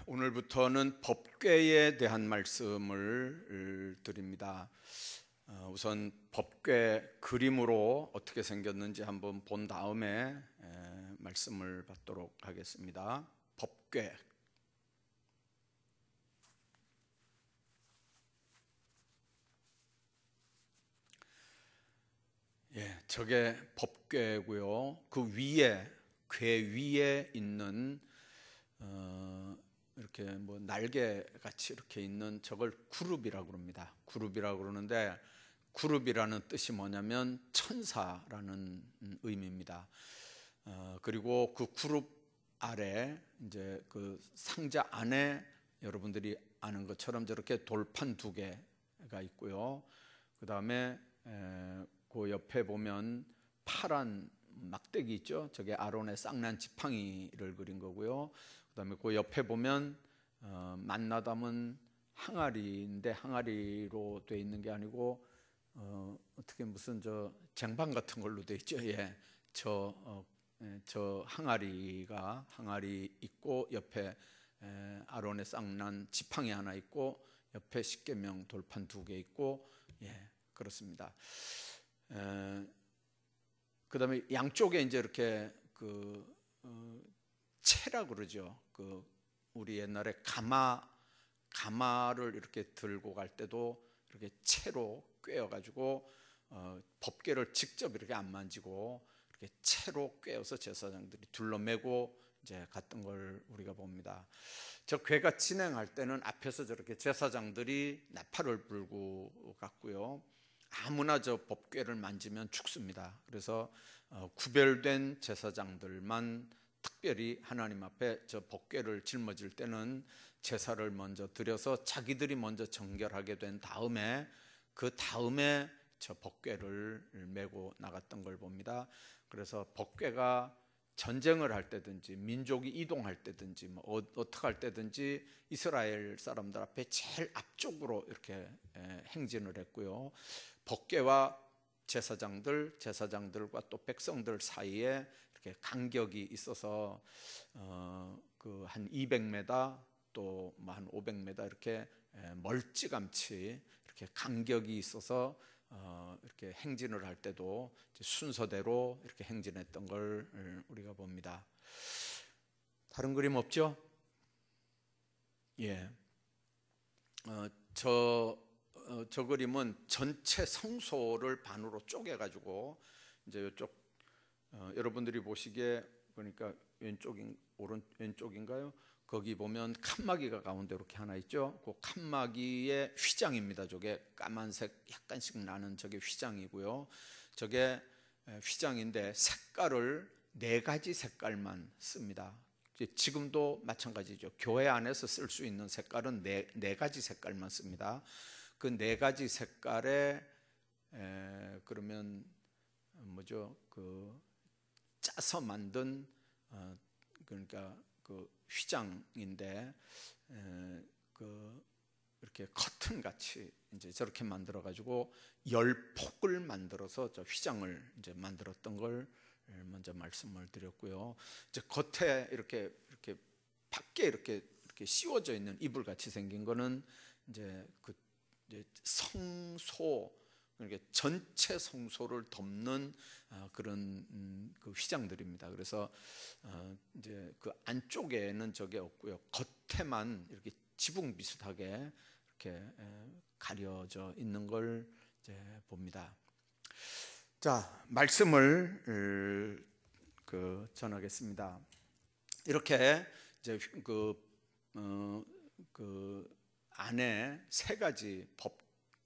오늘부터는 법궤에 대한 말씀을 드립니다. 우선 법궤 그림으로 어떻게 생겼는지 한번 본 다음에 말씀을 받도록 하겠습니다. 법궤. 저게 법궤고요. 그 위에, 궤 위에 있는 이렇게 뭐 날개 같이 이렇게 있는 저걸 구룹이라고 그럽니다. 구룹이라고 그러는데, 구룹이라는 뜻이 뭐냐면 천사라는 의미입니다. 그리고 그 구룹 아래, 이제 그 상자 안에 여러분들이 아는 것처럼 저렇게 돌판 두 개가 있고요. 그 다음에 그 옆에 보면 파란 막대기 있죠. 저게 아론의 쌍난 지팡이를 그린 거고요. 그다음에 그 옆에 보면 만나담은 항아리인데, 항아리로 돼 있는 게 아니고 어떻게 무슨 저 쟁반 같은 걸로 돼 있죠. 저 항아리 있고, 옆에 아론의 쌍난 지팡이 하나 있고, 옆에 십계명 돌판 두 개 있고, 그렇습니다. 그다음에 양쪽에 이제 이렇게 채라고 그러죠. 우리 옛날에 가마를 이렇게 들고 갈 때도 이렇게 채로 꿰어가지고 법궤를 직접 이렇게 안 만지고 이렇게 채로 꿰어서 제사장들이 둘러매고 이제 갔던 걸 우리가 봅니다. 저 궤가 진행할 때는 앞에서 저렇게 제사장들이 나팔을 불고 갔고요. 아무나 저 법궤를 만지면 죽습니다. 그래서 구별된 제사장들만 특별히 하나님 앞에 저 법궤를 짊어질 때는 제사를 먼저 드려서 자기들이 먼저 정결하게 된 다음에, 그 다음에 저 법궤를 메고 나갔던 걸 봅니다. 그래서 법궤가 전쟁을 할 때든지 민족이 이동할 때든지 어떻게 할 때든지 이스라엘 사람들 앞에 제일 앞쪽으로 이렇게 행진을 했고요. 법궤와 제사장들과 또 백성들 사이에 이렇게 간격이 있어서 그 한 200m 또 한 500m 이렇게 멀찌감치 이렇게 간격이 있어서 이렇게 행진을 할 때도 순서대로 이렇게 행진했던 걸 우리가 봅니다. 다른 그림 없죠? 저 그림은 전체 성소를 반으로 쪼개가지고, 이제 이쪽 여러분들이 보시기에 보니까 왼쪽인가요? 거기 보면 칸막이가 가운데 이렇게 하나 있죠. 그 칸막이의 휘장입니다. 저게 까만색 약간씩 나는 저게 휘장이고요. 저게 휘장인데 색깔을 4가지 색깔만 씁니다. 지금도 마찬가지죠. 교회 안에서 쓸 수 있는 색깔은 네 가지 색깔만 씁니다. 그 4가지 색깔에 그러면 뭐죠? 짜서 만든 그러니까 그 휘장인데, 이렇게 커튼 같이 이제 저렇게 만들어 가지고 10폭을 만들어서 저 휘장을 이제 만들었던 걸 먼저 말씀을 드렸고요. 이제 겉에 이렇게 밖에 이렇게 씌워져 있는 이불 같이 생긴 거는 이제 이제 성소, 그러니까 전체 성소를 덮는 그런 그 휘장들입니다. 그래서 이제 그 안쪽에는 저게 없고요. 겉에만 이렇게 지붕 비슷하게 이렇게 가려져 있는 걸 이제 봅니다. 자, 말씀을 전하겠습니다. 이렇게 이제 안에 3가지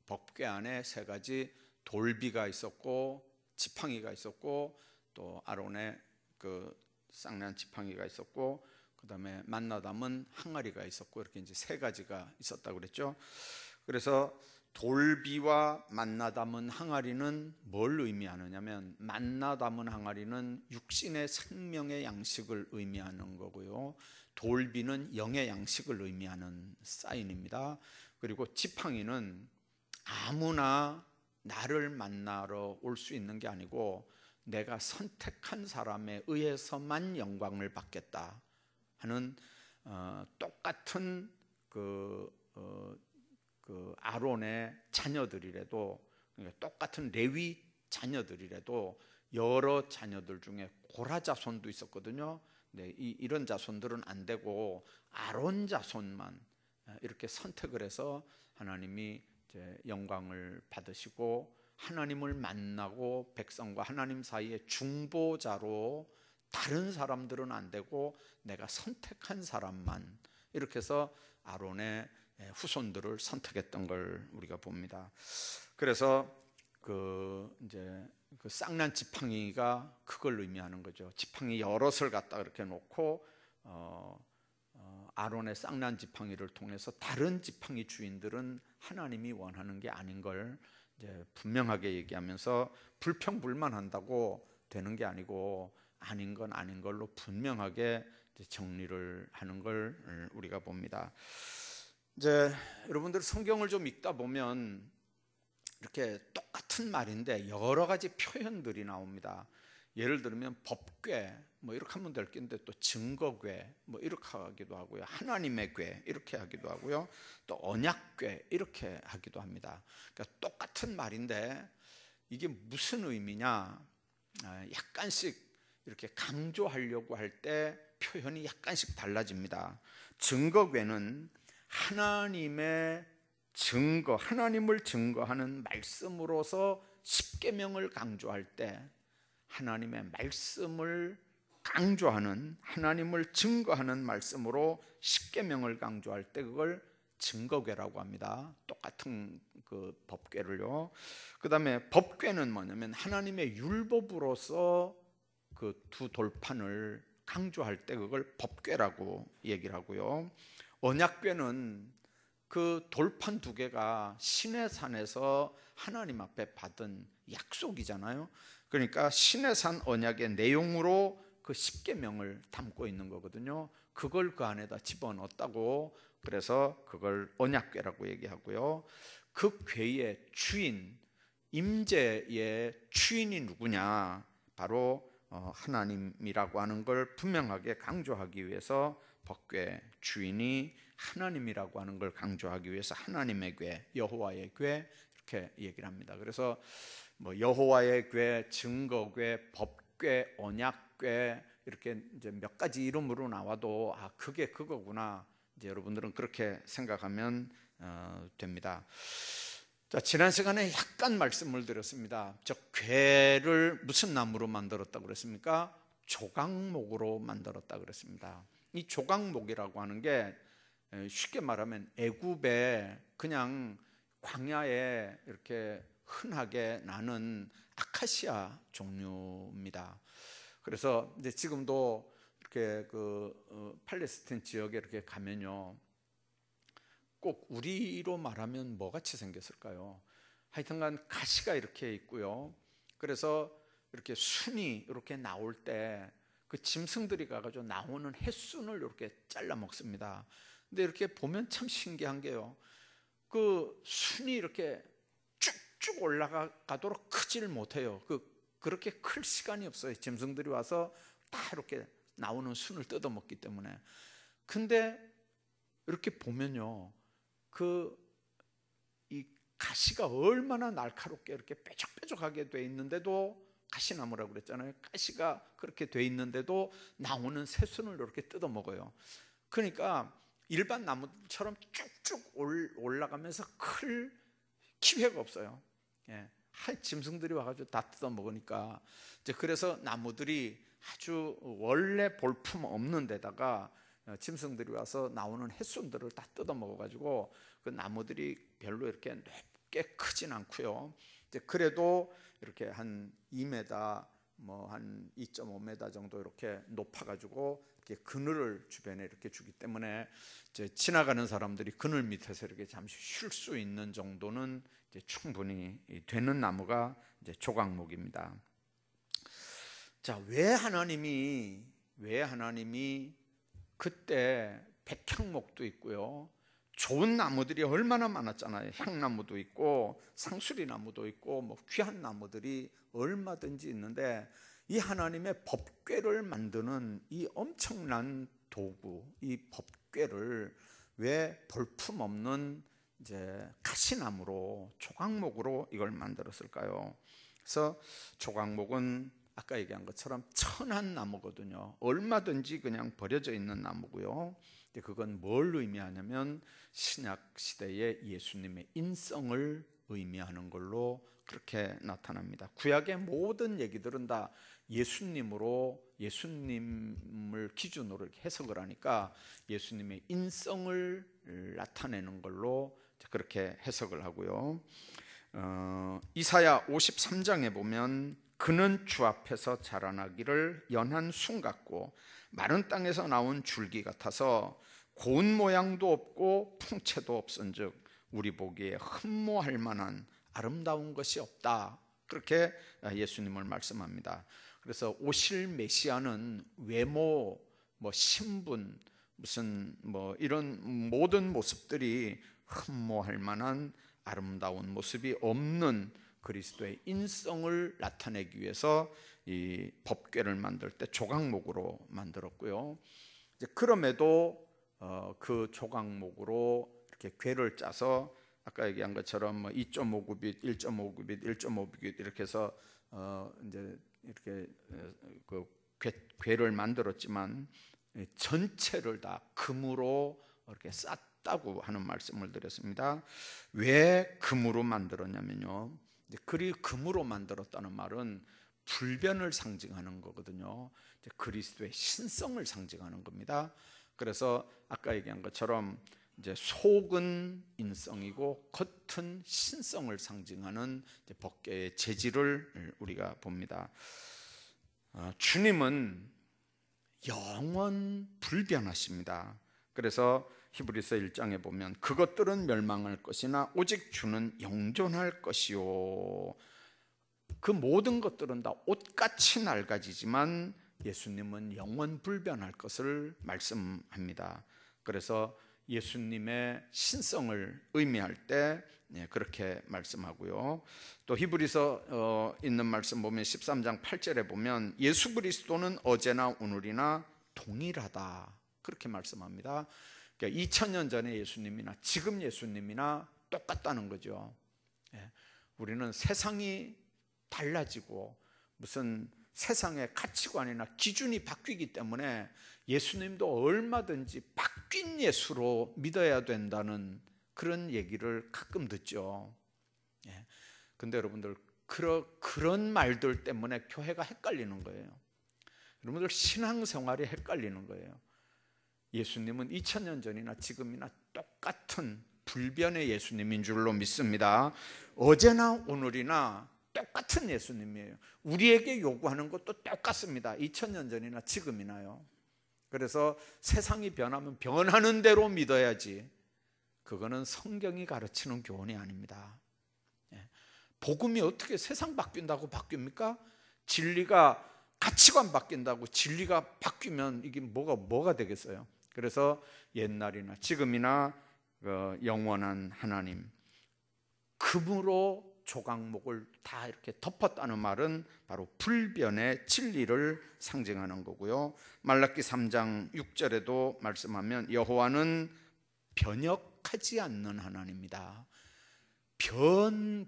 법궤 안에 3가지 돌비가 있었고, 지팡이가 있었고, 또 아론의 그 쌍난 지팡이가 있었고, 그 다음에 만나담은 항아리가 있었고, 이렇게 이제 3가지가 있었다고 그랬죠. 그래서 돌비와 만나담은 항아리는 뭘 의미하느냐면, 만나담은 항아리는 육신의 생명의 양식을 의미하는 거고요. 돌비는 영의 양식을 의미하는 사인입니다. 그리고 지팡이는 아무나 나를 만나러 올 수 있는 게 아니고, 내가 선택한 사람에 의해서만 영광을 받겠다 하는 똑같은 그 아론의 자녀들이라도, 그러니까 똑같은 레위 자녀들이라도 여러 자녀들 중에 고라 자손도 있었거든요. 네, 이런 자손들은 안 되고 아론 자손만 이렇게 선택을 해서 하나님이 이제 영광을 받으시고, 하나님을 만나고 백성과 하나님 사이의 중보자로, 다른 사람들은 안 되고 내가 선택한 사람만, 이렇게 해서 아론의 후손들을 선택했던 걸 우리가 봅니다. 그래서 이제 그 쌍난 지팡이가 그걸 의미하는 거죠. 지팡이 여럿을 갖다 이렇게 놓고 아론의 쌍난 지팡이를 통해서 다른 지팡이 주인들은 하나님이 원하는 게 아닌 걸 이제 분명하게 얘기하면서, 불평불만한다고 되는 게 아니고 아닌 건 아닌 걸로 분명하게 이제 정리를 하는 걸 우리가 봅니다. 이제 여러분들 성경을 좀 읽다 보면 이렇게 똑같은 말인데 여러 가지 표현들이 나옵니다. 예를 들면 법궤 뭐 이렇게 하면 될 건데, 또 증거궤 뭐 이렇게 하기도 하고요, 하나님의 궤 이렇게 하기도 하고요, 또 언약궤 이렇게 하기도 합니다. 그러니까 똑같은 말인데 이게 무슨 의미냐, 약간씩 이렇게 강조하려고 할 때 표현이 약간씩 달라집니다. 증거궤는 하나님의 증거, 하나님을 증거하는 말씀으로서 십계명을 강조할 때, 하나님의 말씀을 강조하는, 하나님을 증거하는 말씀으로 십계명을 강조할 때 그걸 증거궤라고 합니다. 똑같은 그 법궤를요. 그 다음에 법궤는 뭐냐면 하나님의 율법으로서 그 두 돌판을 강조할 때 그걸 법궤라고 얘기를 하고요. 언약궤는 그 돌판 두 개가 시내산에서 하나님 앞에 받은 약속이잖아요. 그러니까 시내산 언약의 내용으로 그 십계명을 담고 있는 거거든요. 그걸 그 안에다 집어넣었다고, 그래서 그걸 언약궤라고 얘기하고요. 그 궤의 주인, 임재의 주인이 누구냐, 바로 하나님이라고 하는 걸 분명하게 강조하기 위해서 법궤 주인이 하나님이라고 하는 걸 강조하기 위해서 하나님의 궤, 여호와의 궤 이렇게 얘기를 합니다. 그래서 뭐 여호와의 궤, 증거궤, 법궤, 언약궤 이렇게 이제 몇 가지 이름으로 나와도 그게 그거구나, 이제 여러분들은 그렇게 생각하면 됩니다. 자, 지난 시간에 약간 말씀을 드렸습니다. 저 궤를 무슨 나무로 만들었다고 그랬습니까? 조각목으로 만들었다고 그랬습니다. 이 조각목이라고 하는 게 쉽게 말하면 애굽에 그냥 광야에 이렇게 흔하게 나는 아카시아 종류입니다. 그래서 이제 지금도 이렇게 팔레스타인 지역에 이렇게 가면요, 꼭 우리로 말하면 뭐 같이 생겼을까요? 하여튼간 가시가 이렇게 있고요. 그래서 이렇게 순이 이렇게 나올 때 그 짐승들이 가가지고 나오는 햇순을 이렇게 잘라 먹습니다. 근데 이렇게 보면 참 신기한 게요, 그 순이 이렇게 쭉쭉 올라가도록 크지를 못해요. 그렇게 클 시간이 없어요. 짐승들이 와서 다 이렇게 나오는 순을 뜯어 먹기 때문에. 근데 이렇게 보면요, 이 가시가 얼마나 날카롭게 이렇게 뾰족뾰족하게 돼 있는데도, 가시나무라고 그랬잖아요. 가시가 그렇게 돼 있는데도 나오는 새순을 이렇게 뜯어 먹어요. 그러니까 일반 나무처럼 쭉쭉 올라가면서 클 기회가 없어요. 짐승들이 와가지고 다 뜯어 먹으니까. 이제 그래서 나무들이 아주 원래 볼품 없는 데다가 짐승들이 와서 나오는 햇순들을 다 뜯어 먹어가지고 그 나무들이 별로 이렇게 높게 크진 않고요. 이제 그래도 이렇게 한 2m, 뭐 한 2.5m 정도 이렇게 높아가지고 이렇게 그늘을 주변에 이렇게 주기 때문에 이제 지나가는 사람들이 그늘 밑에서 이렇게 잠시 쉴 수 있는 정도는 이제 충분히 되는 나무가 이제 조각목입니다. 자, 왜 하나님이 그때 백향목도 있고요, 좋은 나무들이 얼마나 많았잖아요. 향나무도 있고 상수리 나무도 있고 뭐 귀한 나무들이 얼마든지 있는데, 이 하나님의 법궤를 만드는 이 엄청난 도구, 이 법궤를 왜 볼품없는 이제 가시나무로 조각목으로 이걸 만들었을까요? 그래서 조각목은 아까 얘기한 것처럼 천한 나무거든요. 얼마든지 그냥 버려져 있는 나무고요. 그건 뭘 의미하냐면 신약 시대의 예수님의 인성을 의미하는 걸로 그렇게 나타납니다. 구약의 모든 얘기들은 다 예수님을 기준으로 이렇게 해석을 하니까 예수님의 인성을 나타내는 걸로 그렇게 해석을 하고요. 이사야 53장에 보면 그는 주 앞에서 자라나기를 연한 순 같고 마른 땅에서 나온 줄기 같아서 고운 모양도 없고 풍채도 없은즉 우리 보기에 흠모할 만한 아름다운 것이 없다. 그렇게 예수님을 말씀합니다. 그래서 오실 메시아는 외모, 신분, 무슨 이런 모든 모습들이 흠모할 만한 아름다운 모습이 없는 그리스도의 인성을 나타내기 위해서 이 법궤를 만들 때 조각목으로 만들었고요. 그럼에도 그 조각목으로 이렇게 궤를 짜서 아까 얘기한 것처럼 2.5규빗, 1.5규빗, 1.5규빗 이렇게 해서 이제 이렇게 그 궤를 만들었지만 전체를 다 금으로 이렇게 쌌다고 하는 말씀을 드렸습니다. 왜 금으로 만들었냐면요. 금으로 만들었다는 말은 불변을 상징하는 거거든요. 그리스도의 신성을 상징하는 겁니다. 그래서 아까 얘기한 것처럼 이제 속은 인성이고 겉은 신성을 상징하는 법궤의 재질을 우리가 봅니다. 주님은 영원 불변하십니다. 그래서 히브리서 1장에 보면 그것들은 멸망할 것이나 오직 주는 영존할 것이요. 그 모든 것들은 다 옷같이 낡아지지만 예수님은 영원 불변할 것을 말씀합니다. 그래서 예수님의 신성을 의미할 때 그렇게 말씀하고요. 또 히브리서 있는 말씀 보면 13장 8절에 보면 예수 그리스도는 어제나 오늘이나 동일하다 그렇게 말씀합니다. 그러니까 2000년 전의 예수님이나 지금 예수님이나 똑같다는 거죠. 우리는 세상이 달라지고 무슨 세상의 가치관이나 기준이 바뀌기 때문에 예수님도 얼마든지 바뀐 예수로 믿어야 된다는 그런 얘기를 가끔 듣죠. 근데 여러분들 그런 말들 때문에 교회가 헷갈리는 거예요. 여러분들 신앙생활이 헷갈리는 거예요. 예수님은 2000년 전이나 지금이나 똑같은 불변의 예수님인 줄로 믿습니다. 어제나 오늘이나 똑같은 예수님이에요. 우리에게 요구하는 것도 똑같습니다. 2000년 전이나 지금이나요. 그래서 세상이 변하면 변하는 대로 믿어야지. 그거는 성경이 가르치는 교훈이 아닙니다. 복음이 어떻게 세상 바뀐다고 바뀝니까? 진리가 가치관 바뀐다고 진리가 바뀌면 이게 뭐가 되겠어요? 그래서 옛날이나 지금이나 영원한 하나님 금으로 조각목을 다 이렇게 덮었다는 말은 바로 불변의 진리를 상징하는 거고요. 말라기 3장 6절에도 말씀하면 여호와는 변역하지 않는 하나님이다.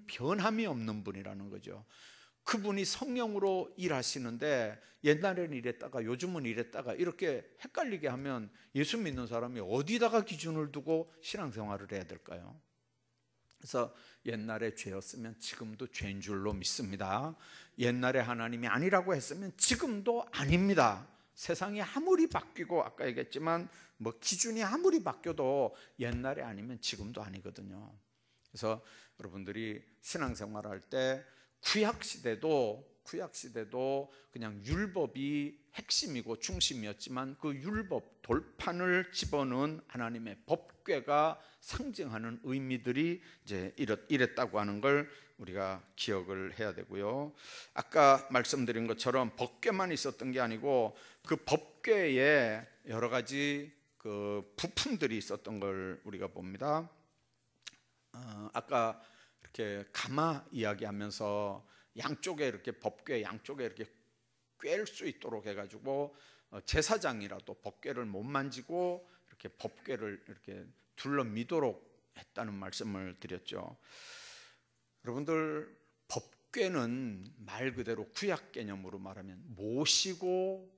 변함이 없는 분이라는 거죠. 그분이 성령으로 일하시는데 옛날에는 이랬다가 요즘은 이랬다가 이렇게 헷갈리게 하면 예수 믿는 사람이 어디다가 기준을 두고 신앙생활을 해야 될까요? 그래서 옛날에 죄였으면 지금도 죄인 줄로 믿습니다. 옛날에 하나님이 아니라고 했으면 지금도 아닙니다. 세상이 아무리 바뀌고 아까 얘기했지만 기준이 아무리 바뀌어도 옛날에 아니면 지금도 아니거든요. 그래서 여러분들이 신앙생활할 때 구약시대도 그냥 율법이 핵심이고 중심이었지만 그 율법 돌판을 집어넣은 하나님의 법궤가 상징하는 의미들이 이제 이랬다고 하는 걸 우리가 기억을 해야 되고요. 아까 말씀드린 것처럼 법궤만 있었던 게 아니고 그 법궤에 여러 가지 그 부품들이 있었던 걸 우리가 봅니다. 아까 이렇게 가마 이야기하면서 양쪽에 이렇게 법궤 양쪽에 이렇게 꿰일 수 있도록 해가지고 제사장이라도 법궤를 못 만지고 이렇게 법궤를 이렇게 둘러미도록 했다는 말씀을 드렸죠. 여러분들, 법궤는 말 그대로 구약 개념으로 말하면 모시고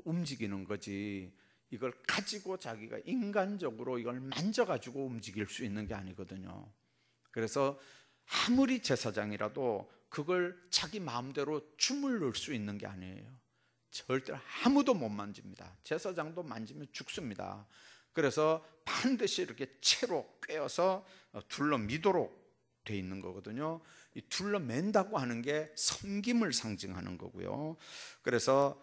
움직이는 거지, 이걸 가지고 자기가 인간적으로 이걸 만져가지고 움직일 수 있는 게 아니거든요. 그래서 아무리 제사장이라도 그걸 자기 마음대로 주물를 수 있는 게 아니에요. 절대로 아무도 못 만집니다. 제사장도 만지면 죽습니다. 그래서 반드시 이렇게 채로 꿰어서 둘러미도록 돼 있는 거거든요. 이 둘러맨다고 하는 게 섬김을 상징하는 거고요. 그래서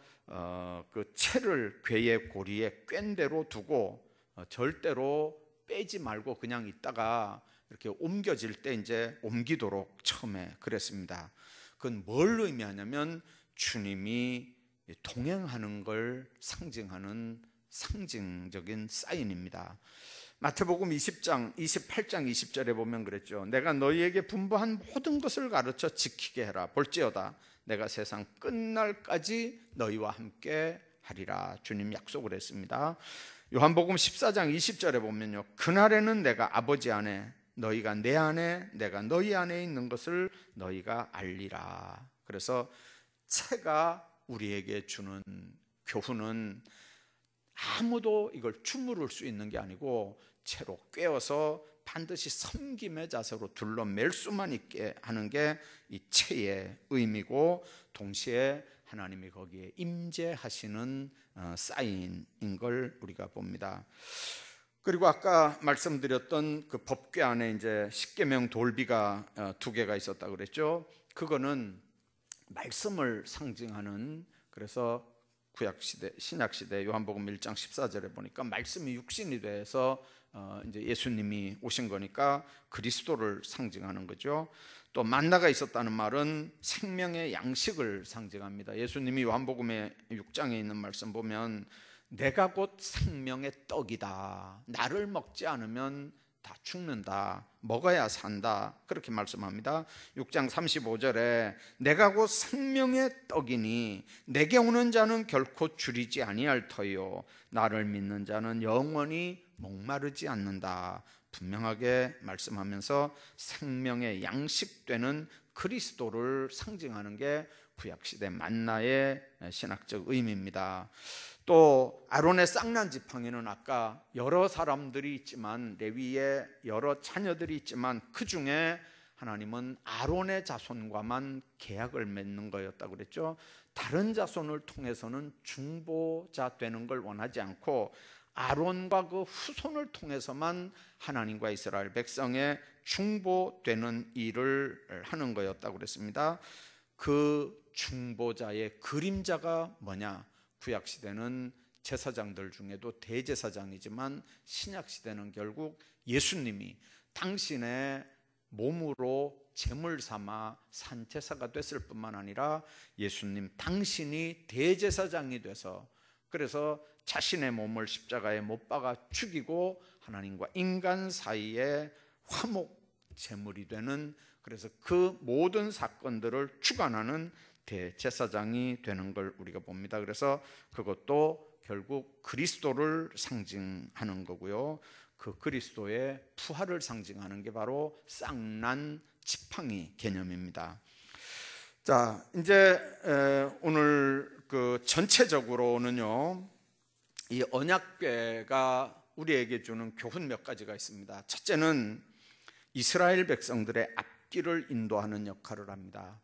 그 채를 궤의 고리에 꿰인 대로 두고 절대로 빼지 말고 그냥 있다가 이렇게 옮겨질 때 이제 옮기도록 처음에 그랬습니다. 그건 뭘 의미하냐면 주님이 동행하는 걸 상징하는 상징적인 사인입니다. 마태복음 20장 28장 20절에 보면 그랬죠. 내가 너희에게 분부한 모든 것을 가르쳐 지키게 해라. 볼지어다 내가 세상 끝날까지 너희와 함께 하리라. 주님 약속을 했습니다. 요한복음 14장 20절에 보면요, 그날에는 내가 아버지 안에 너희가 내 안에 내가 너희 안에 있는 것을 너희가 알리라. 그래서 채가 우리에게 주는 교훈은 아무도 이걸 주무를 수 있는 게 아니고 채로 꿰어서 반드시 섬김의 자세로 둘러맬 수만 있게 하는 게 이 채의 의미고, 동시에 하나님이 거기에 임재하시는 사인인 걸 우리가 봅니다. 그리고 아까 말씀드렸던 그 법궤 안에 이제 십계명 돌비가 2개가 있었다 그랬죠. 그거는 말씀을 상징하는, 그래서 구약시대, 신약시대 요한복음 1장 14절에 보니까 말씀이 육신이 돼서 이제 예수님이 오신 거니까 그리스도를 상징하는 거죠. 또 만나가 있었다는 말은 생명의 양식을 상징합니다. 예수님이 요한복음의 6장에 있는 말씀 보면 내가 곧 생명의 떡이다. 나를 먹지 않으면 다 죽는다. 먹어야 산다. 그렇게 말씀합니다. 6장 35절에 내가 곧 생명의 떡이니 내게 오는 자는 결코 줄이지 아니할 터요. 나를 믿는 자는 영원히 목마르지 않는다. 분명하게 말씀하면서 생명의 양식되는 그리스도를 상징하는 게 구약시대 만나의 신학적 의미입니다. 또 아론의 쌍난 지팡이는 아까 여러 사람들이 있지만, 레위의 여러 자녀들이 있지만 그 중에 하나님은 아론의 자손과만 계약을 맺는 거였다고 그랬죠. 다른 자손을 통해서는 중보자 되는 걸 원하지 않고 아론과 그 후손을 통해서만 하나님과 이스라엘 백성의 중보되는 일을 하는 거였다고 그랬습니다. 그 중보자의 그림자가 뭐냐? 구약시대는 제사장들 중에도 대제사장이지만 신약시대는 결국 예수님이 당신의 몸으로 제물 삼아 산 제사가 됐을 뿐만 아니라 예수님 당신이 대제사장이 돼서, 그래서 자신의 몸을 십자가에 못 박아 죽이고 하나님과 인간 사이에 화목 제물이 되는, 그래서 그 모든 사건들을 주관하는 대제사장이 되는 걸 우리가 봅니다. 그래서 그것도 결국 그리스도를 상징하는 거고요. 그 그리스도의 부활을 상징하는 게 바로 쌍난 지팡이 개념입니다. 자, 이제 오늘 그 전체적으로는요, 이 언약궤가 우리에게 주는 교훈 몇 가지가 있습니다. 첫째는 이스라엘 백성들의 앞길을 인도하는 역할을 합니다.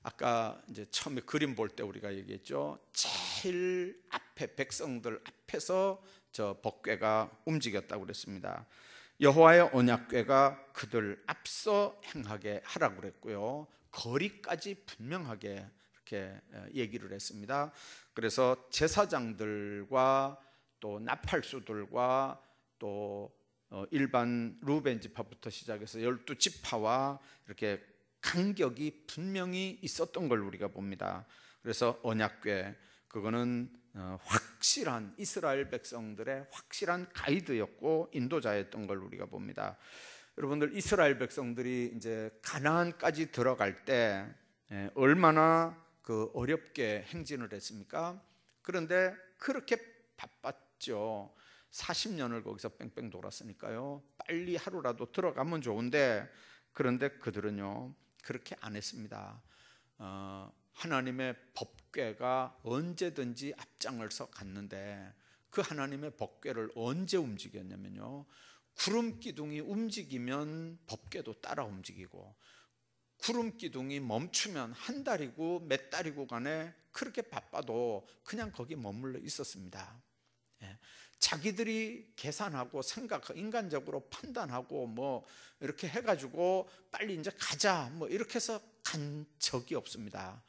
아까 이제 처음에 그림 볼 때 우리가 얘기했죠. 제일 앞에, 백성들 앞에서 저 법궤가 움직였다고 그랬습니다. 여호와의 언약궤가 그들 앞서 행하게 하라고 그랬고요. 거리까지 분명하게 이렇게 얘기를 했습니다. 그래서 제사장들과 또 나팔수들과 또 일반 루벤 지파부터 시작해서 12지파와 이렇게 간격이 분명히 있었던 걸 우리가 봅니다. 그래서 언약궤, 그거는 확실한 이스라엘 백성들의 확실한 가이드였고 인도자였던 걸 우리가 봅니다. 여러분들, 이스라엘 백성들이 이제 가나안까지 들어갈 때 얼마나 그 어렵게 행진을 했습니까? 그런데 그렇게 바빴죠. 40년을 거기서 뺑뺑 돌았으니까요. 빨리 하루라도 들어가면 좋은데, 그런데 그들은요 그렇게 안 했습니다. 하나님의 법궤가 언제든지 앞장을 서 갔는데, 그 하나님의 법궤를 언제 움직였냐면요, 구름 기둥이 움직이면 법궤도 따라 움직이고, 구름 기둥이 멈추면 한 달이고 몇 달이고 간에 그렇게 바빠도 그냥 거기 머물러 있었습니다. 자기들이 계산하고 생각하고 인간적으로 판단하고 뭐 이렇게 해가지고 빨리 이제 가자 뭐 이렇게 해서 간 적이 없습니다.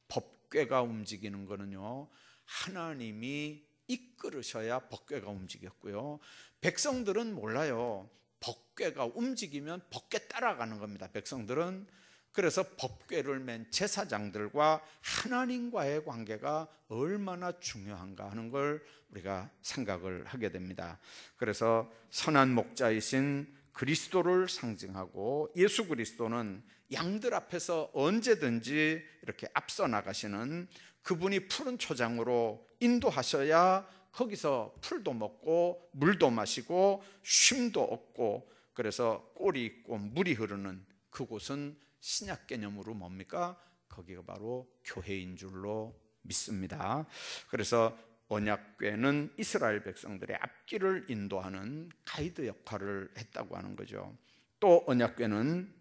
법궤가 움직이는 거는요, 하나님이 이끌으셔야 법궤가 움직였고요, 백성들은 몰라요. 법궤가 움직이면 법궤 따라가는 겁니다, 백성들은. 그래서 법궤를 맨 제사장들과 하나님과의 관계가 얼마나 중요한가 하는 걸 우리가 생각을 하게 됩니다. 그래서 선한 목자이신 그리스도를 상징하고, 예수 그리스도는 양들 앞에서 언제든지 이렇게 앞서 나가시는, 그분이 푸른 초장으로 인도하셔야 거기서 풀도 먹고 물도 마시고 쉼도 얻고, 그래서 꼴이 있고 물이 흐르는 그곳은 신약 개념으로 뭡니까? 거기가 바로 교회인 줄로 믿습니다. 그래서 언약궤는 이스라엘 백성들의 앞길을 인도하는 가이드 역할을 했다고 하는 거죠. 또 언약궤는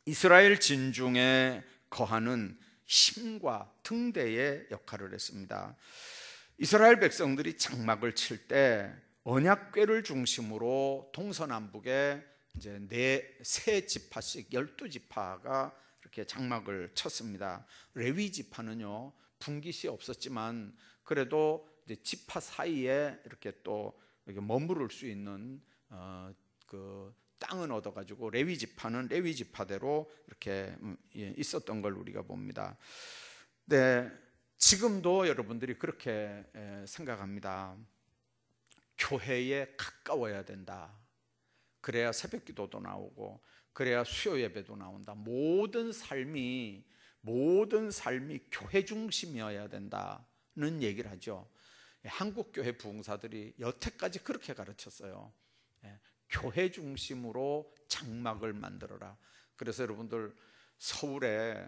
이스라엘 진중에 거하는 힘과 등대의 역할을 했습니다. 이스라엘 백성들이 장막을 칠 때 언약궤를 중심으로 동서남북에 이제 세 지파씩 12지파가 이렇게 장막을 쳤습니다. 레위 지파는요 분깃이 없었지만 그래도 이제 지파 사이에 이렇게 또 이렇게 머무를 수 있는 그 땅은 얻어가지고 레위 지파는 레위 지파대로 이렇게 있었던 걸 우리가 봅니다. 네, 지금도 여러분들이 그렇게 생각합니다. 교회에 가까워야 된다. 그래야 새벽기도도 나오고, 그래야 수요 예배도 나온다. 모든 삶이 교회 중심이어야 된다는 얘기를 하죠. 한국 교회 부흥사들이 여태까지 그렇게 가르쳤어요. 교회 중심으로 장막을 만들어라. 그래서 여러분들 서울에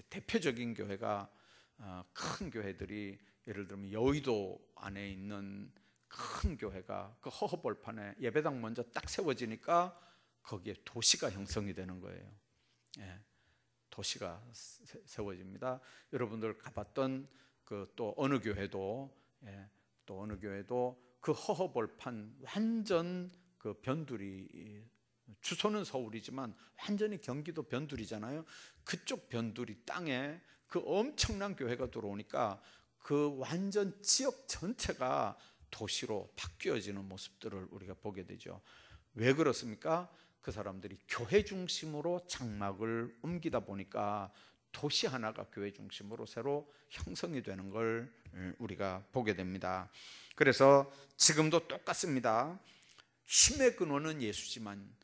대표적인 교회가 큰 교회들이, 예를 들면 여의도 안에 있는 큰 교회가 그 허허벌판에 예배당 먼저 딱 세워지니까 거기에 도시가 형성이 되는 거예요. 도시가 세워집니다. 여러분들 가봤던 그 또 어느 교회도 그 허허벌판 완전 그 변두리, 주소는 서울이지만 완전히 경기도 변두리잖아요. 그쪽 변두리 땅에 그 엄청난 교회가 들어오니까 그 완전 지역 전체가 도시로 바뀌어지는 모습들을 우리가 보게 되죠. 왜 그렇습니까? 그 사람들이 교회 중심으로 장막을 옮기다 보니까 도시 하나가 교회 중심으로 새로 형성이 되는 걸 우리가 보게 됩니다. 그래서 지금도 똑같습니다. 힘의 근원은 예수지만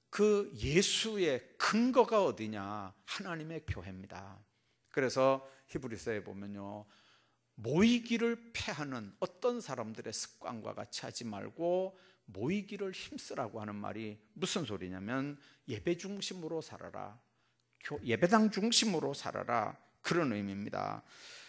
그 예수의 근거가 어디냐? 하나님의 교회입니다. 그래서 히브리서에 보면요, 모이기를 패하는 어떤 사람들의 습관과 같이 하지 말고 모이기를 힘쓰라고 하는 말이 무슨 소리냐면, 예배 중심으로 살아라, 예배당 중심으로 살아라, 그런 의미입니다.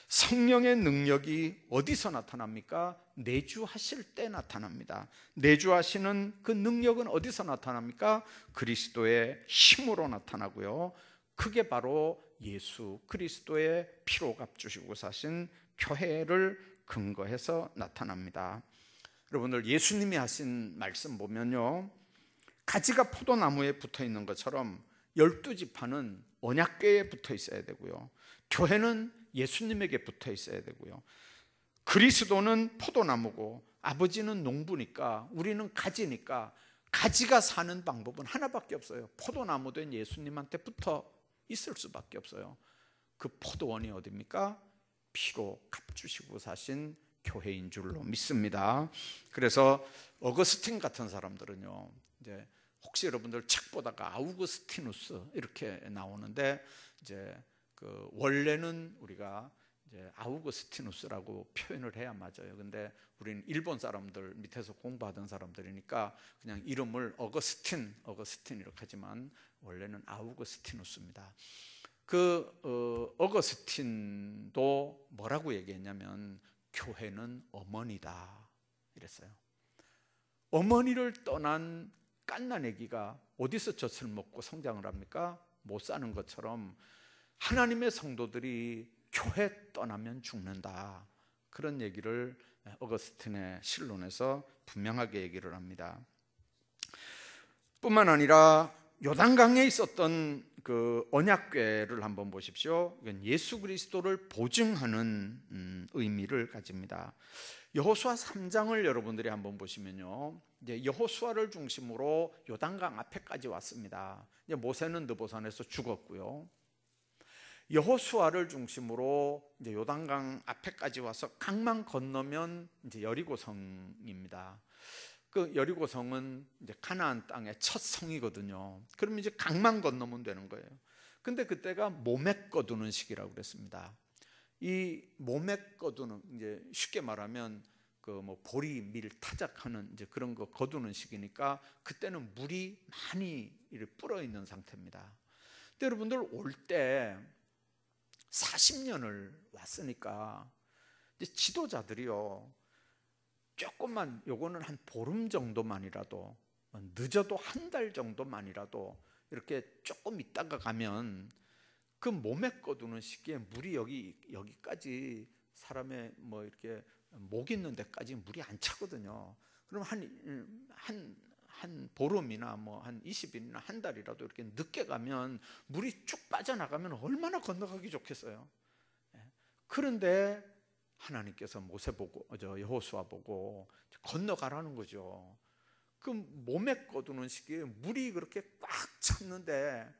성령의 능력이 어디서 나타납니까? 내주하실 때 나타납니다. 내주하시는 그 능력은 어디서 나타납니까? 그리스도의 힘으로 나타나고요, 그게 바로 예수 그리스도의 피로 값주시고 사신 교회를 근거해서 나타납니다. 여러분들, 예수님이 하신 말씀 보면요, 가지가 포도나무에 붙어 있는 것처럼 12지파는 언약궤에 붙어 있어야 되고요, 교회는 예수님에게 붙어 있어야 되고요, 그리스도는 포도나무고 아버지는 농부니까 우리는 가지니까 가지가 사는 방법은 하나밖에 없어요. 포도나무 된 예수님한테 붙어 있을 수밖에 없어요. 그 포도원이 어디입니까? 피로 값주시고 사신 교회인 줄로 믿습니다. 그래서 어거스틴 같은 사람들은요, 이제 혹시 여러분들 책 보다가 아우구스티누스 이렇게 나오는데, 이제 그 원래는 우리가 이제 아우구스티누스라고 표현을 해야 맞아요. 근데 우리는 일본 사람들 밑에서 공부하던 사람들이니까 그냥 이름을 어거스틴 이렇게 하지만 원래는 아우구스티누스입니다. 어거스틴도 뭐라고 얘기했냐면 교회는 어머니다 이랬어요. 어머니를 떠난 갓난아기가 어디서 젖을 먹고 성장을 합니까? 못 사는 것처럼 하나님의 성도들이 교회 떠나면 죽는다. 그런 얘기를 어거스틴의 신론에서 분명하게 얘기를 합니다. 뿐만 아니라 요단강에 있었던 그 언약궤를 한번 보십시오. 이건 예수 그리스도를 보증하는 의미를 가집니다. 여호수아 3장을 여러분들이 한번 보시면요, 이제 여호수아를 중심으로 요단강 앞에까지 왔습니다. 이제 모세는 느보산에서 죽었고요. 여호수아를 중심으로 이제 요단강 앞에까지 와서 강만 건너면 이제 여리고성입니다. 그 여리고성은 이제 가나안 땅의 첫 성이거든요. 그러면 이제 강만 건너면 되는 거예요. 근데 그때가 모맥 거두는 시기라고 그랬습니다. 이 모맥 거두는 이제 쉽게 말하면 그 뭐 보리 밀 타작하는 이제 그런 거 거두는 시기니까 그때는 물이 많이 불어 있는 상태입니다. 근데 여러분들 올 때 40년을 왔으니까 이제 지도자들이요, 조금만, 요거는 한 보름 정도만이라도, 늦어도 한 달 정도만이라도 이렇게 조금 있다가 가면 그 몸에 거두는 시기에 물이 여기까지 사람의 뭐 이렇게 목 있는 데까지 물이 안 차거든요. 그럼 한 보름이나 뭐 한 20일이나 한 달이라도 이렇게 늦게 가면 물이 쭉 빠져나가면 얼마나 건너가기 좋겠어요. 그런데 하나님께서 모세 보고 여호수아 보고 건너가라는 거죠. 그 몸에 거두는 시기에 물이 그렇게 꽉 찼는데,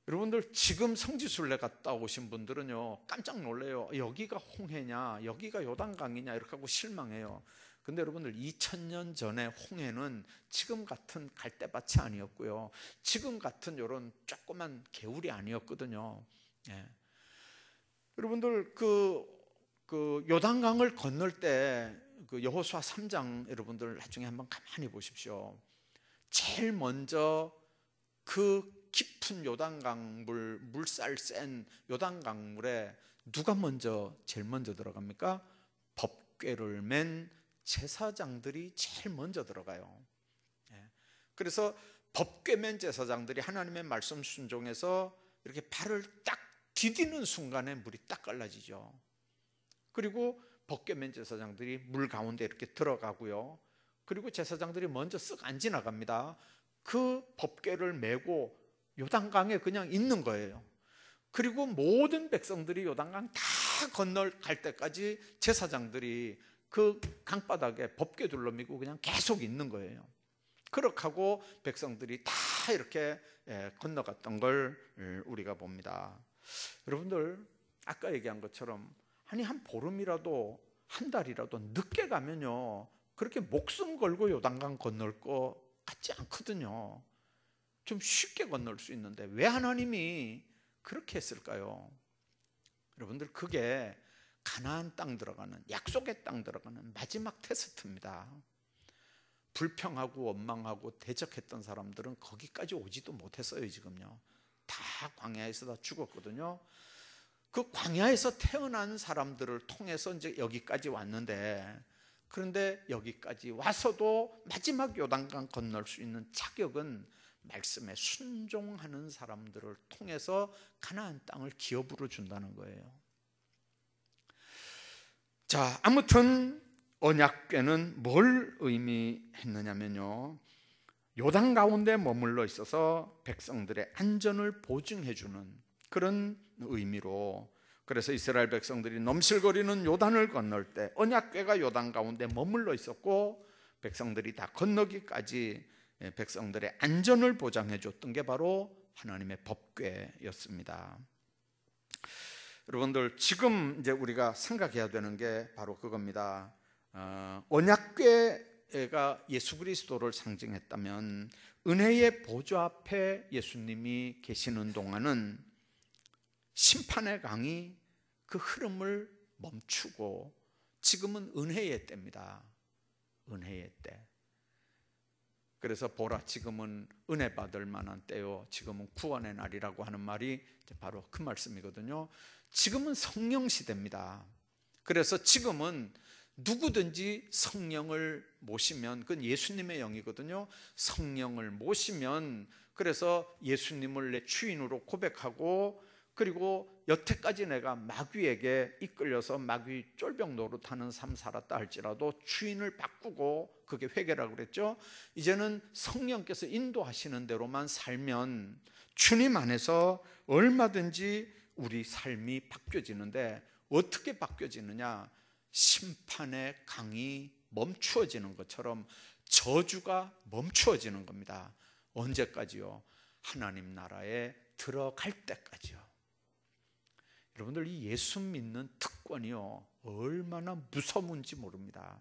여러분들 지금 성지순례 갔다 오신 분들은요 깜짝 놀래요. 여기가 홍해냐, 여기가 요단강이냐 이렇게 하고 실망해요. 근데 여러분들 2000년 전에 홍해는 지금 같은 갈대밭이 아니었고요, 지금 같은 이런 조그만 개울이 아니었거든요. 예. 여러분들 그 요단강을 건널 때 그 여호수아 3장 여러분들 나중에 한번 가만히 보십시오. 제일 먼저 그 깊은 요단강 물살 센 요단강 물에 누가 제일 먼저 들어갑니까? 법궤를 맨 제사장들이 제일 먼저 들어가요. 그래서 법궤 맨 제사장들이 하나님의 말씀 순종해서 이렇게 발을 딱 디디는 순간에 물이 딱 갈라지죠. 그리고 법궤 맨 제사장들이 물 가운데 이렇게 들어가고요, 그리고 제사장들이 먼저 쓱 안 지나갑니다. 그 법궤를 메고 요단강에 그냥 있는 거예요. 그리고 모든 백성들이 요단강 다 건너갈 때까지 제사장들이 그 강바닥에 법궤 둘러미고 그냥 계속 있는 거예요. 그렇게 하고 백성들이 다 이렇게 건너갔던 걸 우리가 봅니다. 여러분들 아까 얘기한 것처럼 아니 한 보름이라도 한 달이라도 늦게 가면요 그렇게 목숨 걸고 요단강 건널 거 같지 않거든요. 좀 쉽게 건널 수 있는데 왜 하나님이 그렇게 했을까요? 여러분들 그게 가나안 땅 들어가는, 약속의 땅 들어가는 마지막 테스트입니다. 불평하고 원망하고 대적했던 사람들은 거기까지 오지도 못했어요. 지금요 다 광야에서 다 죽었거든요. 그 광야에서 태어난 사람들을 통해서 이제 여기까지 왔는데, 그런데 여기까지 와서도 마지막 요단강 건널 수 있는 자격은 말씀에 순종하는 사람들을 통해서 가나안 땅을 기업으로 준다는 거예요. 자, 아무튼 언약궤는 뭘 의미했느냐면요, 요단 가운데 머물러 있어서 백성들의 안전을 보증해 주는 그런 의미로, 그래서 이스라엘 백성들이 넘실거리는 요단을 건널 때 언약궤가 요단 가운데 머물러 있었고, 백성들이 다 건너기까지 백성들의 안전을 보장해 줬던 게 바로 하나님의 법궤였습니다. 여러분들 지금 이제 우리가 생각해야 되는 게 바로 그겁니다. 언약궤가 예수 그리스도를 상징했다면 은혜의 보좌 앞에 예수님이 계시는 동안은 심판의 강이 그 흐름을 멈추고 지금은 은혜의 때입니다. 은혜의 때. 그래서 보라, 지금은 은혜 받을 만한 때요, 지금은 구원의 날이라고 하는 말이 바로 그 말씀이거든요. 지금은 성령 시대입니다. 그래서 지금은 누구든지 성령을 모시면, 그건 예수님의 영이거든요. 성령을 모시면, 그래서 예수님을 내 주인으로 고백하고, 그리고 여태까지 내가 마귀에게 이끌려서 마귀 쫄병 노릇하는 삶 살았다 할지라도 주인을 바꾸고, 그게 회개라고 그랬죠. 이제는 성령께서 인도하시는 대로만 살면 주님 안에서 얼마든지 우리 삶이 바뀌어지는데, 어떻게 바뀌어지느냐? 심판의 강이 멈추어지는 것처럼 저주가 멈추어지는 겁니다. 언제까지요? 하나님 나라에 들어갈 때까지요. 여러분들, 이 예수 믿는 특권이요, 얼마나 무서운지 모릅니다.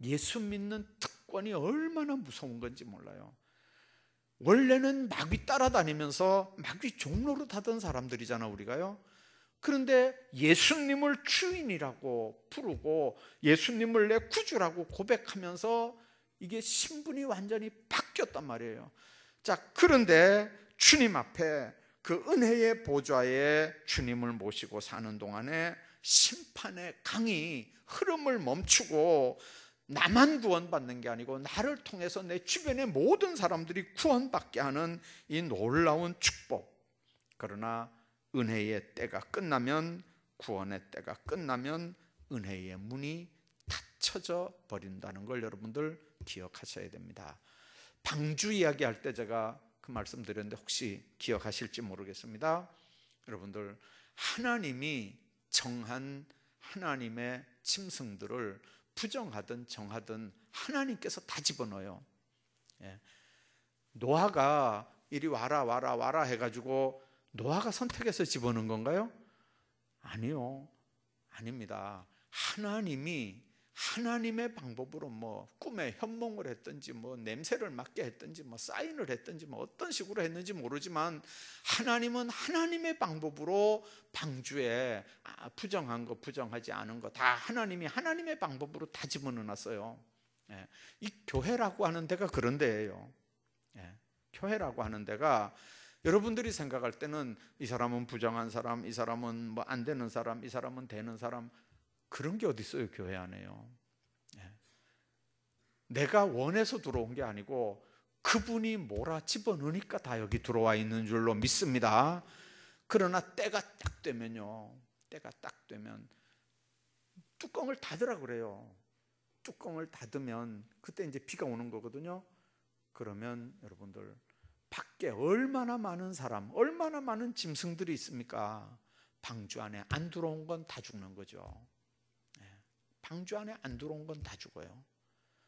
예수 믿는 특권이 얼마나 무서운 건지 몰라요. 원래는 마귀 따라다니면서 마귀 종로릇 하던 사람들이잖아, 우리가요. 그런데 예수님을 주인이라고 부르고 예수님을 내 구주라고 고백하면서 이게 신분이 완전히 바뀌었단 말이에요. 자, 그런데 주님 앞에 그 은혜의 보좌에 주님을 모시고 사는 동안에 심판의 강이 흐름을 멈추고, 나만 구원받는 게 아니고 나를 통해서 내 주변의 모든 사람들이 구원받게 하는 이 놀라운 축복. 그러나 은혜의 때가 끝나면, 구원의 때가 끝나면 은혜의 문이 닫혀져 버린다는 걸 여러분들 기억하셔야 됩니다. 방주 이야기할 때 제가 그 말씀 드렸는데 혹시 기억하실지 모르겠습니다. 여러분들, 하나님이 정한 하나님의 짐승들을 부정하든 정하든 하나님께서 다 집어넣어요. 노아가 이리 와라 와라 와라 해가지고 노아가 선택해서 집어넣은 건가요? 아니요, 아닙니다. 하나님이 하나님의 방법으로 뭐 꿈에 현몽을 했든지 뭐 냄새를 맡게 했든지 뭐 사인을 했든지 뭐 어떤 식으로 했는지 모르지만, 하나님은 하나님의 방법으로 방주에 부정한 거 부정하지 않은 거 다 하나님이 하나님의 방법으로 다 집어넣어놨어요. 이 교회라고 하는 데가 그런 데예요. 교회라고 하는 데가, 여러분들이 생각할 때는 이 사람은 부정한 사람, 이 사람은 뭐 안 되는 사람, 이 사람은 되는 사람, 그런 게 어디 있어요, 교회 안에요. 내가 원해서 들어온 게 아니고 그분이 몰아 집어넣으니까 다 여기 들어와 있는 줄로 믿습니다. 그러나 때가 딱 되면요, 때가 딱 되면 뚜껑을 닫으라 그래요. 뚜껑을 닫으면 그때 이제 비가 오는 거거든요. 그러면 여러분들, 밖에 얼마나 많은 사람, 얼마나 많은 짐승들이 있습니까? 방주 안에 안 들어온 건 다 죽는 거죠. 방주 안에 안 들어온 건 다 죽어요.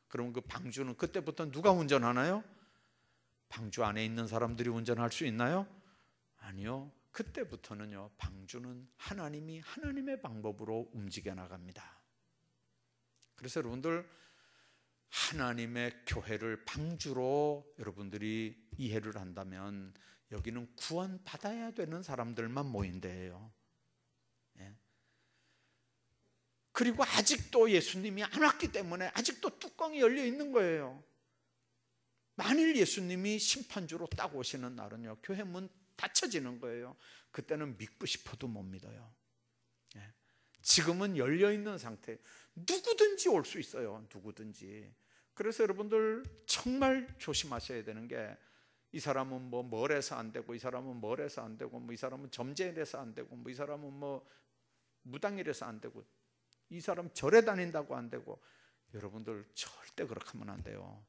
그럼 그 방주는 그때부터 누가 운전하나요? 방주 안에 있는 사람들이 운전할 수 있나요? 아니요. 그때부터는요, 방주는 하나님이 하나님의 방법으로 움직여 나갑니다. 그래서 여러분들, 하나님의 교회를 방주로 여러분들이 이해를 한다면 여기는 구원받아야 되는 사람들만 모인 데예요. 그리고 아직도 예수님이 안 왔기 때문에 아직도 뚜껑이 열려 있는 거예요. 만일 예수님이 심판주로 딱 오시는 날은요, 교회 문 닫혀지는 거예요. 그때는 믿고 싶어도 못 믿어요. 지금은 열려 있는 상태, 누구든지 올 수 있어요. 누구든지. 그래서 여러분들 정말 조심하셔야 되는 게, 이 사람은 뭐 뭘해서 안 되고, 이 사람은 뭘해서 안 되고, 뭐 이 사람은 점쟁이라서 안 되고, 뭐 이 사람은 뭐 무당이라서 안 되고, 이 사람 절에 다닌다고 안 되고, 여러분들 절대 그렇게 하면 안 돼요.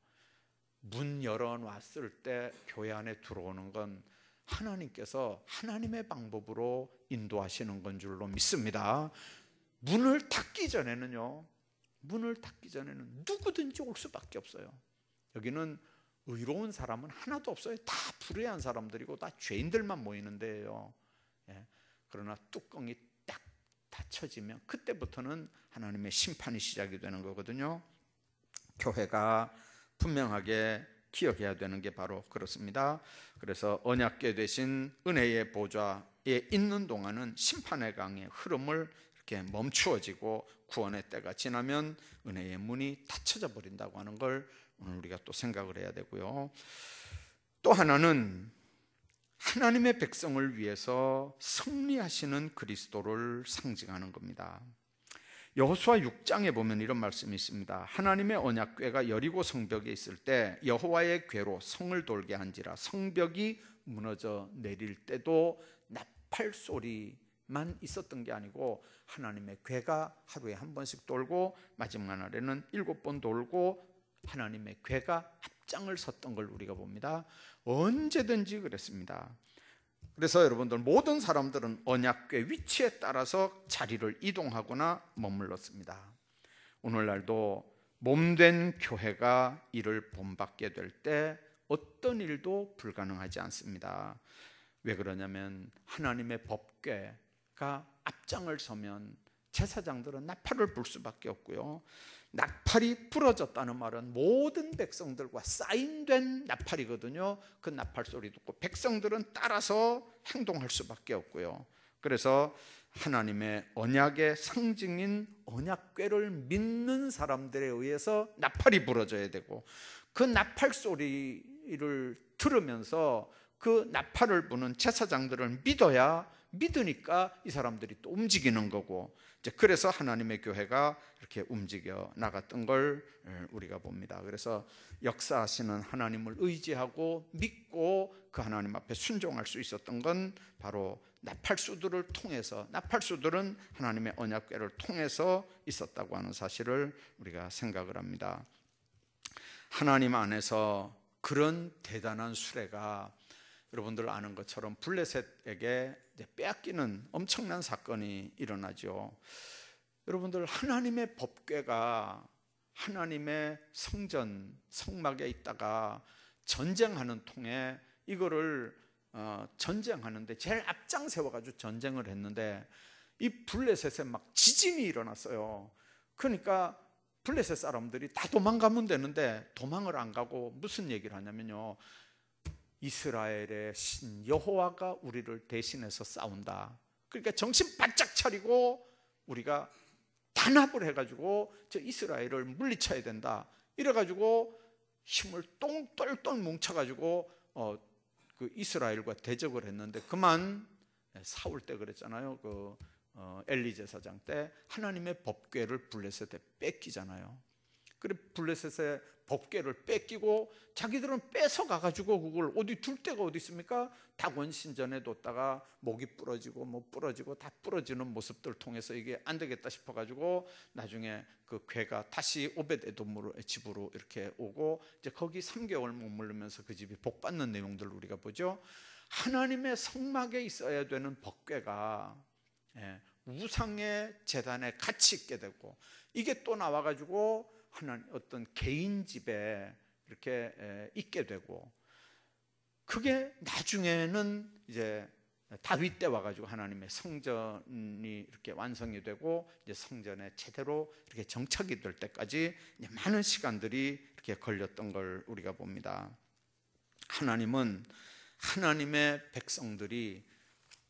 문 열어놨을 때 교회 안에 들어오는 건 하나님께서 하나님의 방법으로 인도하시는 건 줄로 믿습니다. 문을 닫기 전에는요, 문을 닫기 전에는 누구든지 올 수밖에 없어요. 여기는 의로운 사람은 하나도 없어요. 다 불의한 사람들이고 다 죄인들만 모이는 데예요. 그러나 뚜껑이 딱 닫혀지면 그때부터는 하나님의 심판이 시작이 되는 거거든요. 교회가 분명하게 기억해야 되는 게 바로 그렇습니다. 그래서 언약궤 대신 은혜의 보좌에 있는 동안은 심판의 강의 흐름을 이렇게 멈추어지고 구원의 때가 지나면 은혜의 문이 닫혀져 버린다고 하는 걸 오늘 우리가 또 생각을 해야 되고요. 또 하나는 하나님의 백성을 위해서 승리하시는 그리스도를 상징하는 겁니다. 여호수아 6장에 보면 이런 말씀이 있습니다. 하나님의 언약궤가 여리고 성벽에 있을 때 여호와의 궤로 성을 돌게 한지라. 성벽이 무너져 내릴 때도 나팔 소리만 있었던 게 아니고 하나님의 궤가 하루에 한 번씩 돌고 마지막 날에는 7번 돌고 하나님의 궤가 앞장을 섰던 걸 우리가 봅니다. 언제든지 그랬습니다. 그래서 여러분들 모든 사람들은 언약궤 위치에 따라서 자리를 이동하거나 머물렀습니다. 오늘날도 몸된 교회가 이를 본받게 될 때 어떤 일도 불가능하지 않습니다. 왜 그러냐면 하나님의 법궤가 앞장을 서면 제사장들은 나팔을 불 수밖에 없고요. 나팔이 부러졌다는 말은 모든 백성들과 사인된 나팔이거든요. 그 나팔 소리 듣고 백성들은 따라서 행동할 수밖에 없고요. 그래서 하나님의 언약의 상징인 언약궤를 믿는 사람들에 의해서 나팔이 부러져야 되고, 그 나팔 소리를 들으면서 그 나팔을 부는 제사장들을 믿으니까 이 사람들이 또 움직이는 거고, 그래서 하나님의 교회가 이렇게 움직여 나갔던 걸 우리가 봅니다. 그래서 역사하시는 하나님을 의지하고 믿고 그 하나님 앞에 순종할 수 있었던 건 바로 나팔수들을 통해서, 나팔수들은 하나님의 언약궤를 통해서 있었다고 하는 사실을 우리가 생각을 합니다. 하나님 안에서 그런 대단한 수레가 여러분들 아는 것처럼 블레셋에게 빼앗기는 엄청난 사건이 일어나죠. 여러분들 하나님의 법궤가 하나님의 성전 성막에 있다가 전쟁하는 통에 이거를 전쟁하는데 제일 앞장 세워가지고 전쟁을 했는데 이 블레셋에 막 지진이 일어났어요. 그러니까 블레셋 사람들이 다 도망가면 되는데 도망을 안 가고 무슨 얘기를 하냐면요, 이스라엘의 신 여호와가 우리를 대신해서 싸운다. 그러니까 정신 바짝 차리고 우리가 단합을 해가지고 저 이스라엘을 물리쳐야 된다. 이래가지고 힘을 똘똘 뭉쳐가지고 그 이스라엘과 대적을 했는데, 그만 사울 때 그랬잖아요. 그 엘리 제사장 때 하나님의 법궤를 블레셋에 뺏기잖아요. 그래 블레셋의 법궤를 뺏기고 자기들은 뺏어가가지고 그걸 어디 둘 데가 어디 있습니까? 다곤 신전에 뒀다가 목이 부러지고 뭐 부러지고 다 부러지는 모습들을 통해서 이게 안 되겠다 싶어가지고 나중에 그 궤가 다시 오벳에돔의 집으로 이렇게 오고 이제 거기 3개월 머무르면서 그 집이 복받는 내용들을 우리가 보죠. 하나님의 성막에 있어야 되는 법궤가 우상의 제단에 같이 있게 되고, 이게 또 나와가지고 하나님 어떤 개인 집에 이렇게 있게 되고, 그게 나중에는 이제 다윗 때 와가지고 하나님의 성전이 이렇게 완성이 되고 이제 성전에 제대로 이렇게 정착이 될 때까지 이제 많은 시간들이 이렇게 걸렸던 걸 우리가 봅니다. 하나님은 하나님의 백성들이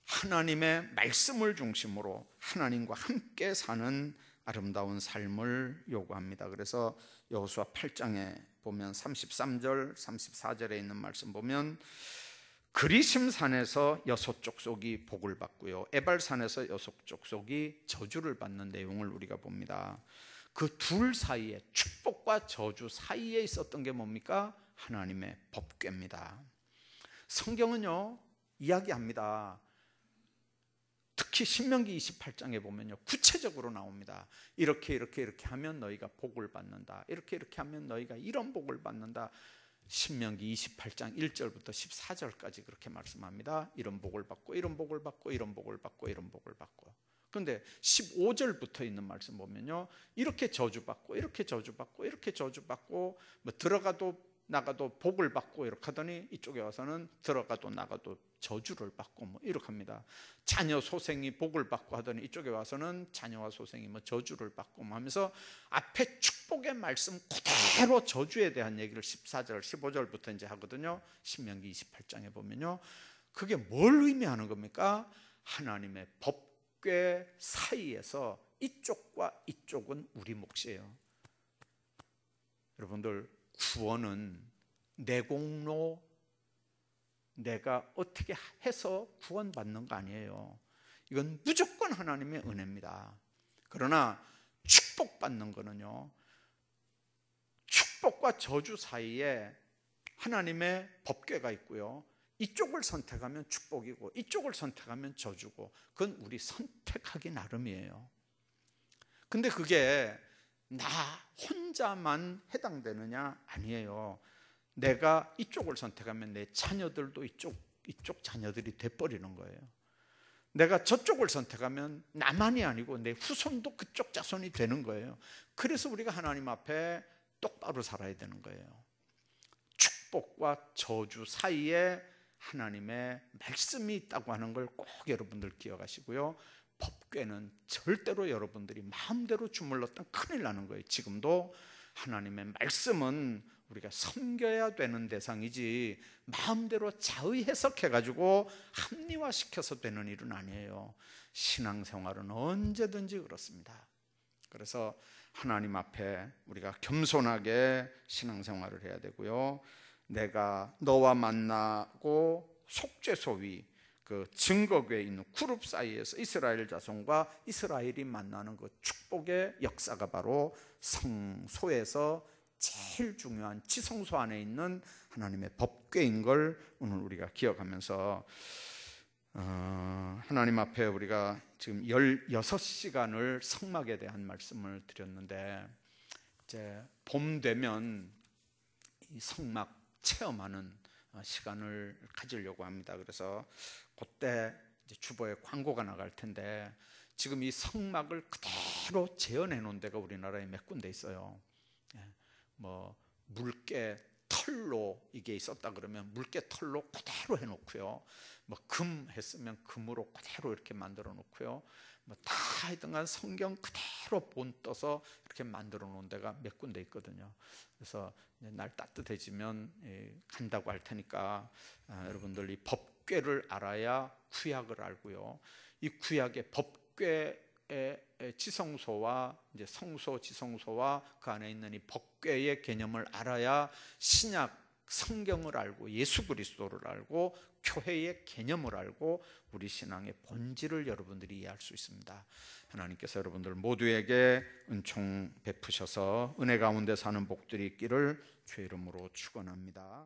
하나님의 말씀을 중심으로 하나님과 함께 사는 아름다운 삶을 요구합니다. 그래서 여호수아 8장에 보면 33절, 34절에 있는 말씀 보면 그리심산에서 6족속이 복을 받고요, 에발산에서 6족속이 저주를 받는 내용을 우리가 봅니다. 그 둘 사이에, 축복과 저주 사이에 있었던 게 뭡니까? 하나님의 법궤입니다. 성경은요 이야기합니다. 특히 신명기 28장에 보면요 구체적으로 나옵니다. 이렇게 하면 너희가 복을 받는다. 이렇게 하면 너희가 이런 복을 받는다. 신명기 28장 1절부터 14절까지 그렇게 말씀합니다. 이런 복을 받고 이런 복을 받고 이런 복을 받고 이런 복을 받고. 그런데 15절부터 있는 말씀 보면요 이렇게 저주받고 이렇게 저주받고 이렇게 저주받고 뭐 들어가도 나가도 복을 받고 이렇게 하더니 이쪽에 와서는 들어가도 나가도 저주를 받고 뭐 이렇게 합니다. 자녀 소생이 복을 받고 하더니 이쪽에 와서는 자녀와 소생이 뭐 저주를 받고 뭐 하면서 앞에 축복의 말씀 그대로 저주에 대한 얘기를 14절 15절부터 이제 하거든요. 신명기 28장에 보면요, 그게 뭘 의미하는 겁니까? 하나님의 법궤 사이에서 이쪽과 이쪽은 우리 몫이에요. 여러분들, 구원은 내 공로, 내가 어떻게 해서 구원받는 거 아니에요. 이건 무조건 하나님의 은혜입니다. 그러나 축복받는 거는요, 축복과 저주 사이에 하나님의 법궤가 있고요, 이쪽을 선택하면 축복이고 이쪽을 선택하면 저주고, 그건 우리 선택하기 나름이에요. 근데 그게 나 혼자만 해당되느냐? 아니에요. 내가 이쪽을 선택하면 내 자녀들도 이쪽 자녀들이 돼버리는 거예요. 내가 저쪽을 선택하면 나만이 아니고 내 후손도 그쪽 자손이 되는 거예요. 그래서 우리가 하나님 앞에 똑바로 살아야 되는 거예요. 축복과 저주 사이에 하나님의 말씀이 있다고 하는 걸 꼭 여러분들 기억하시고요. 법궤는 절대로 여러분들이 마음대로 주물렀던 큰일 나는 거예요. 지금도 하나님의 말씀은 우리가 섬겨야 되는 대상이지 마음대로 자의 해석해가지고 합리화시켜서 되는 일은 아니에요. 신앙생활은 언제든지 그렇습니다. 그래서 하나님 앞에 우리가 겸손하게 신앙생활을 해야 되고요, 내가 너와 만나고 속죄소위 그 증거궤에 있는 그룹 사이에서 이스라엘 자손과 이스라엘이 만나는 그 축복의 역사가 바로 성소에서 제일 중요한 지성소 안에 있는 하나님의 법궤인 걸 오늘 우리가 기억하면서 하나님 앞에 우리가 지금 16시간을 성막에 대한 말씀을 드렸는데, 이제 봄 되면 이 성막 체험하는 시간을 가지려고 합니다. 그래서 그때 이제 주보에 광고가 나갈 텐데, 지금 이 성막을 그대로 재현해 놓은 데가 우리나라에 몇 군데 있어요. 뭐 물개 털로 이게 있었다 그러면 물개 털로 그대로 해놓고요, 뭐 금 했으면 금으로 그대로 이렇게 만들어 놓고요, 뭐 다 하여튼간 성경 그대로 본 떠서 이렇게 만들어 놓은 데가 몇 군데 있거든요. 그래서 날 따뜻해지면 간다고 할 테니까 여러분들 이 법궤를 알아야 구약을 알고요, 이 구약의 법궤의 지성소와 이제 성소, 지성소와 그 안에 있는 이 법궤의 개념을 알아야 신약 성경을 알고 예수 그리스도를 알고 교회의 개념을 알고 우리 신앙의 본질을 여러분들이 이해할 수 있습니다. 하나님께서 여러분들 모두에게 은총 베푸셔서 은혜 가운데 사는 복들이 있기를 주의 이름으로 축원합니다.